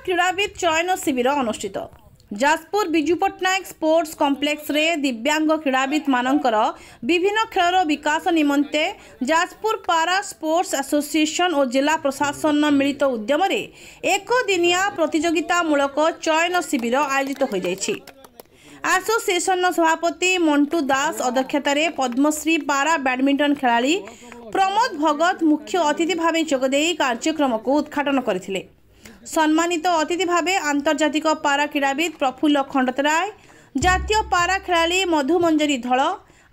क्रीड़ाविद चयन शिविर अनुष्ठित। Jajpur Biju Patnaik sports complex रे दिव्यांग क्रीड़ाविद मानकर विभिन्न खेलर विकास निमंते जाजपुर पारा स्पोर्ट्स एसोसिएशन और जिला प्रशासन मिलित उद्यम एक दिनिया प्रतियोगितामूलक चयन शिविर आयोजित हो जाइछि। एसोसिएशन सभापति मंटू दास अध्यक्षतार पद्मश्री पारा बैडमिंटन खेलाड़ी प्रमोद भगत मुख्य अतिथि भाव जोगदे कार्यक्रम को उद्घाटन करथिले। सम्मानित अतिथि भावे आंतर्जातिक पारा क्रीड़ाविद प्रफुल्ल खंडतराय, जातीय पारा खेलाड़ी मधुमंजरी धल,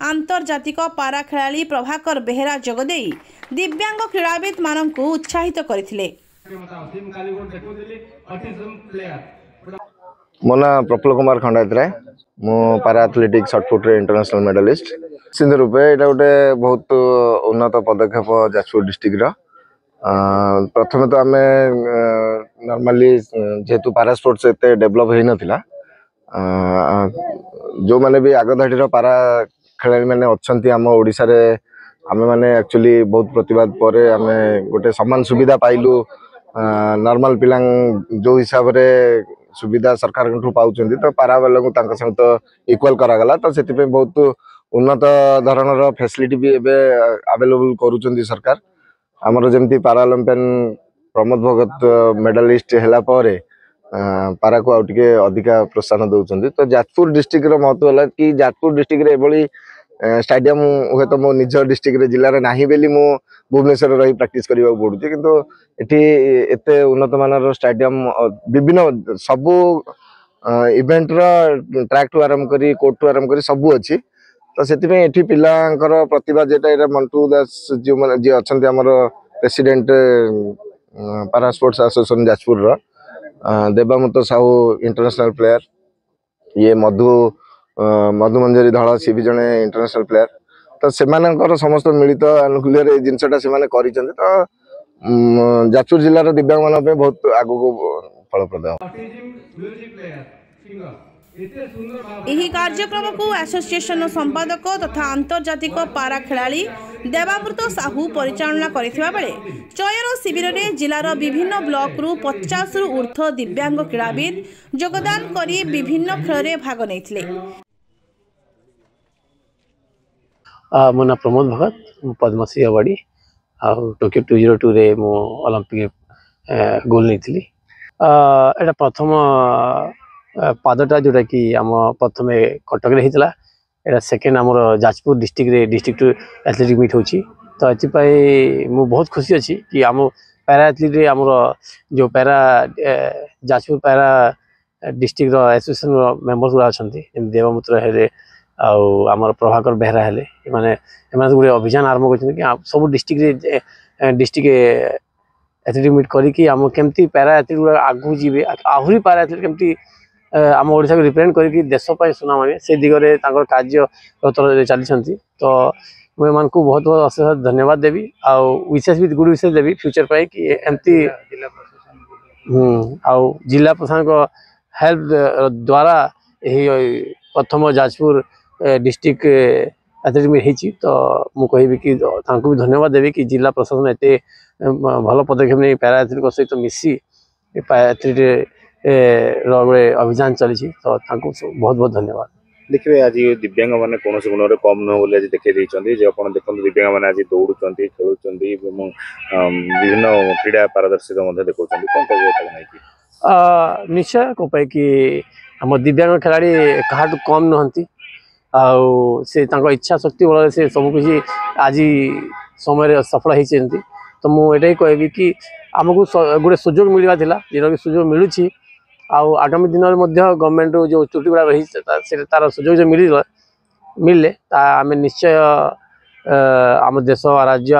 आंतर्जातिक पारा खेलाड़ी प्रभाकर बेहेरा जोगदे दिव्यांग क्रीड़ाविद मानक उत्साहित करथिले। मो ना प्रफुल्ल कुमार खंडतराय, मो पारा एथलेटिक्स शॉर्टपुट रे इंटरनेशनल मेडलिस्ट। सिंध रूपे एटा गोटे बहुत उन्नत पदक्षेप जाजपुर डिस्ट्रिक्ट रो। प्रथम तो आम नॉर्मली जेहेतु पारा स्पोर्ट्स एत डेभलप हो नाला, जो मैंने भी आगधाड़ी पारा खेलाड़ी मैंने अच्छा आम ओडिशा रे आमे माने एक्चुअली बहुत प्रतिवाद पर आम गोटे समान सुविधा पाइलु। नॉर्मल पिला जो हिसाब रे सुविधा सरकार पाँच तो पारा वाला सहित इक्वल करागला, तो से बहुत उन्नत धरणर फैसिलिटी भी अवेलेबल करुँच सरकार। आमर जमती पारालंपियन प्रमोद भगत मेडलिस्ट है पारा को आउटे अधिका प्रोत्साहन दौरान। तो जाजपुर डिस्ट्रिक्ट महत्व है कि जाजपुर डिस्ट्रिक्ट एभली स्टेडियम हे तो मो निज डिस्ट्रिक्ट जिले में नहीं बेली मु भुवनेश्वर रही प्रैक्टिस करने पड़ुଛି, किंतु एठी एते उन्नत मानर स्टेडियम विभिन्न सबू इवेंट रो ट्रैक टू आरंभ करी कोर्ट टू आरंभ करी सबू अच्छी। तो से पिलांकर प्रतिभा जेटा मंटू दास जो जी अच्छा आमर प्रेसिडेंट पारा स्पोर्ट्स एसोसिएशन जाजपुर देवामुत साहू इंटरनेशनल प्लेयर, ये मधुमंजरी धल सी भी जड़े इंटरनेशनल प्लेयर। तो से समस्त मिलित अनुकूल्य जिनसा से कर जाजपुर जिलार दिव्यांग मान बहुत आगु फलप्रद। यही कार्यक्रम को एसोसिएशन संपादक तथा आंतर्जातिक पारा खेलाड़ी देवामृत साहू परिचालना करथिबा बेले चयन शिविर में जिलार विभिन्न ब्लॉक रु 50 रु ऊर्ध्व दिव्यांग क्रीड़ाविद योगदान करी विभिन्न खेल में भाग नैथिले। मो ना प्रमोद भगत, पद्मश्री अवार्डी आ टोक्यो 2002 रे मो ओलंपिक गोल नैथिली। एटा प्रथम पादटा जोटा कि आम प्रथम कटक रे होता, एटा सेकेंड आमर जाजपुर डिस्ट्रिक्ट रे डिस्ट्रिक्ट एथलेटिक मीट होची। तो ये मु बहुत खुशी अच्छी कि आम पैरा एथलीट रे आमर जो para Jajpur para district association members गुड़ा अच्छा देवमुत्र है आमर प्रभाकर बेहरा है माने गोटे अभियान आरंभ कर सब डिस्ट्रिक्ट एथलेटिक मीट करी आम केमती पैरा एथलीट गुड़ा आगू जी आहरी पैरा एथलीट केमती आम ओडिशा को रिप्रेजेंट करके देश सुनाम से दिगरे कार्य चली। तो मुझे बहुत बहुत अशेष धन्यवाद देवी आ विशेष भी गुड विशेष देवी फ्यूचर पाई कि एमती जिला प्रशासन को हेल्प द्वारा यही प्रथम जाजपुर डिस्ट्रिक्ट एथलेटिक मीट होती। तो मुझे भी धन्यवाद देवी कि जिला प्रशासन एत भल पदक्षेप नहीं पैरा एथलीट सहित मिसी एथलीट रे अभियान चली। तो बहुत बहुत धन्यवाद। देखिए आज दिव्यांग मैंने कौन गुण कम नुह बोली आज देखते देखते दिव्यांग मैंने आज दौड़ुं खेलुं विभिन्न क्रीड़ा पारदर्शिता देखा निश्चय कौपाई कि आम दिव्यांग खेलाड़ी क्या कम नुहति से इच्छा शक्ति बल से सबकि आज समय सफल होती। तो मुझे कहबी कि आमको गोटे सुजोग मिलवा जोटा सुजोग मिलूँ आगामी दिन में गवर्नमेंट जो त्रुटि गुड़ा रही तार सुजोग जो मिले आम निश्चय आम देश राज्य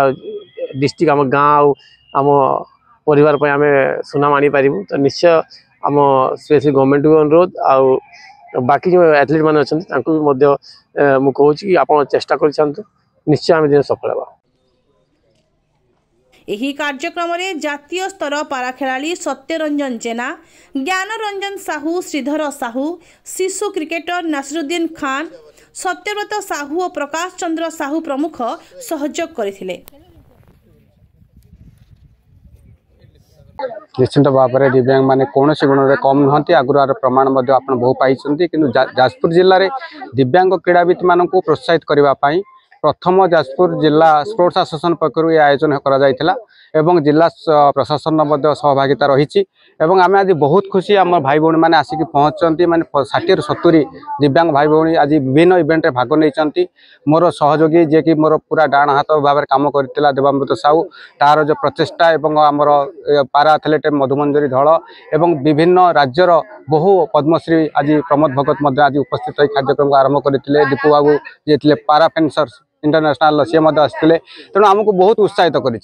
डिस्ट्रिक्ट आम गाँव आम परिवार आम सुनाम आनी पारिबु। तो निश्चय आम स्पेशली गवर्नमेंट को अनुरोध आ बाकी जो एथलीट मैंने अच्छा मुझे कहूँ कि आप चेष्टा कर निश्चय आम दिन सफल होगा। यही कार्यक्रम में जातीय स्तर पारा खेलाड़ी सत्यरंजन जेना, ज्ञानरंजन साहू, श्रीधर साहू, शिशु क्रिकेटर नासिरुद्दीन खान, सत्यव्रत साहू और प्रकाश चंद्र साहू प्रमुख सहयोग करथिले। निश्चित भाव में दिव्यांग माने कौन गुण में कम नुहति आगुर प्रमाण आप बहु पाई कि जाजपुर जिले में दिव्यांग क्रीड़ावित मान प्रोत्साहित करने प्रथम जाजपुर जिला स्पोर्ट्स एसोसिएशन पक्षर यह आयोजन एवं जिला प्रशासन सहभागिता रही आम आज बहुत खुशी आम भाई भौणी मैंने आसिक पहुँचती मैंने 60 ରୁ 70 दिव्यांग भाई भौणी आज विभिन्न इवेंट रे भाग नहीं मोर सहयोगी जे कि मोर पूरा डाण हाथ भाव में कम करता देवामृत साहू तार जो प्रचेषा एवं आमर पारा एथलेट मधुमंजरी धल एवं विभिन्न राज्यर बहु पद्मश्री आज प्रमोद भगत आज उपस्थित कार्यक्रम आरंभ करते दीपू बाबू जी पारा फेन्सर्स इंटरनेशनल सी आसते तेणु आमको बहुत उत्साहित कर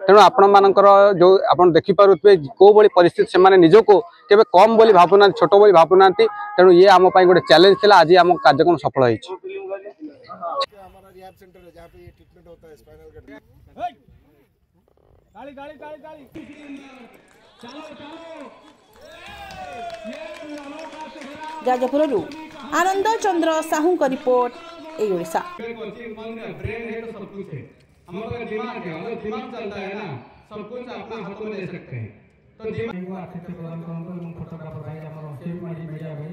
तेणु आपण मानकर जो आप देखिपे कौ भाई परिस्थिति से निजको केवे कम बोली भावुना छोट बोली भावुना तेणु ये आम गोटे चैलेंज था आज आम कार्यक्रम सफल हो जाजपुर आनंद चंद्र साहू का रिपोर्ट ओडिशा। हमारा दिमाग है, हमारा दिमाग चलता है ना, सब कुछ अपने हाथों में ले सकते हैं। तो दिमाग अच्छे से प्रदान करूँगा, फोटोग्राफर भाई हमारा मीडिया भाई